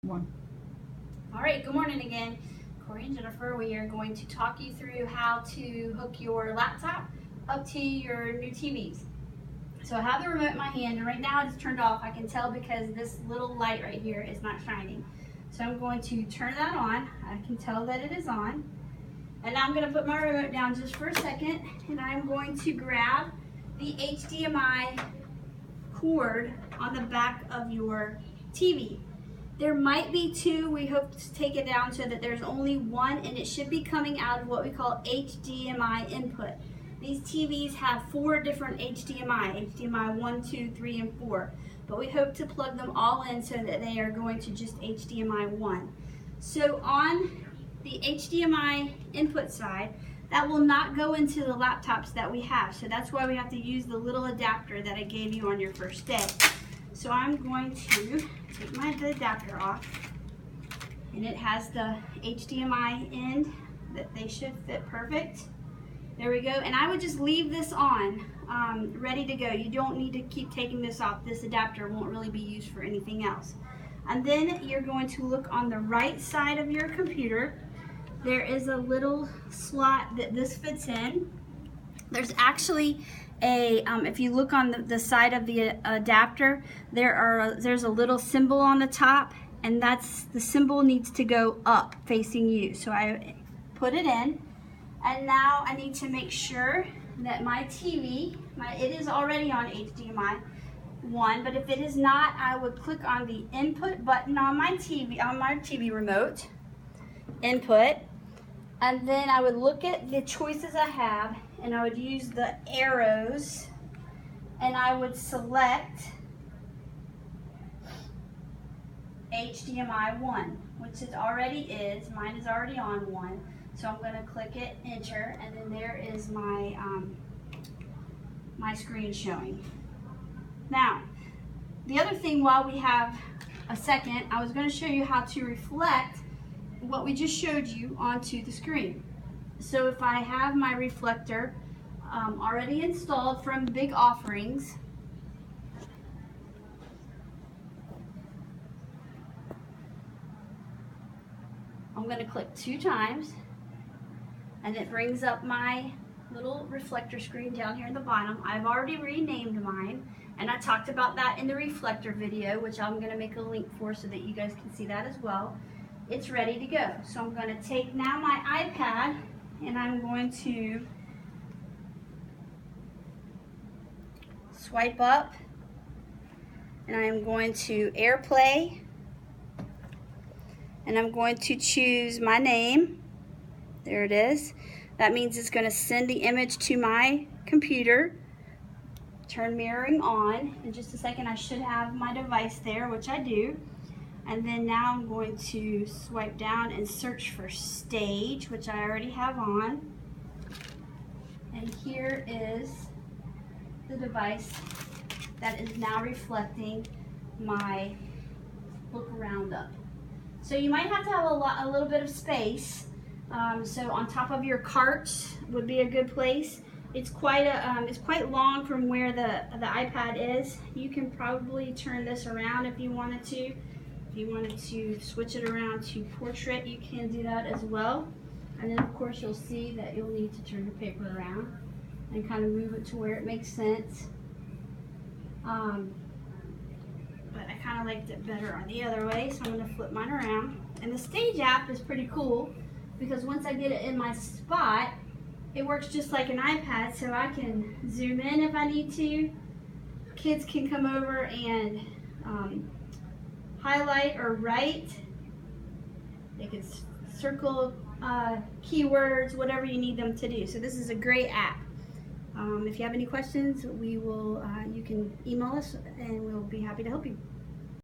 One. All right, good morning again. Corey and Jennifer, we are going to talk you through how to hook your laptop up to your new TVs. So I have the remote in my hand, and right now it's turned off. I can tell because this little light right here is not shining. So I'm going to turn that on. I can tell that it is on. And now I'm going to put my remote down just for a second, and I'm going to grab the HDMI cord on the back of your TV. There might be two. We hope to take it down so that there's only one, and it should be coming out of what we call HDMI input. These TVs have 4 different HDMI 1, 2, 3, and 4. But we hope to plug them all in so that they are going to just HDMI 1. So on the HDMI input side, that will not go into the laptops that we have. So that's why we have to use the little adapter that I gave you on your first day. So I'm going to take the adapter off, and it has the HDMI end that they should fit perfect. There we go. And I would just leave this on, ready to go. You don't need to keep taking this off. This adapter won't really be used for anything else. And then you're going to look on the right side of your computer. There is a little slot that this fits in. There's actually if you look on the side of the adapter, there's a little symbol on the top, and the symbol needs to go up facing you. So I put it in, and now I need to make sure that my TV, it is already on HDMI 1, but if it is not, I would click on the input button on my TV remote, input, and then I would look at the choices I have, and I would use the arrows, and I would select HDMI 1, which it already is. Mine is already on 1. So I'm going to click it, enter, and then there is my my screen showing. Now, the other thing, while we have a second, I was going to show you how to reflect what we just showed you onto the screen. So if I have my reflector already installed from Big Offerings, I'm going to click 2 times, and it brings up my little reflector screen down here at the bottom. I've already renamed mine, and I talked about that in the reflector video, which I'm going to make a link for so that you guys can see that as well. It's ready to go. So I'm going to take now my iPad, and I'm going to swipe up, and I'm going to AirPlay, and I'm going to choose my name. There it is. That means it's going to send the image to my computer. Turn mirroring on. In just a second, I should have my device there, which I do. And then now I'm going to swipe down and search for Stage, which I already have on. And here is the device that is now reflecting my look around up. So you might have to have a little bit of space. So on top of your cart would be a good place. It's quite long from where the iPad is. You can probably turn this around if you wanted to. If you wanted to switch it around to portrait, you can do that as well. And then of course you'll see that you'll need to turn the paper around and kind of move it to where it makes sense. But I kind of liked it better on the other way, so I'm going to flip mine around. And the Stage app is pretty cool because once I get it in my spot, it works just like an iPad, so I can zoom in if I need to. Kids can come over and highlight or write. They can circle keywords, whatever you need them to do. So this is a great app. If you have any questions, you can email us, and we'll be happy to help you.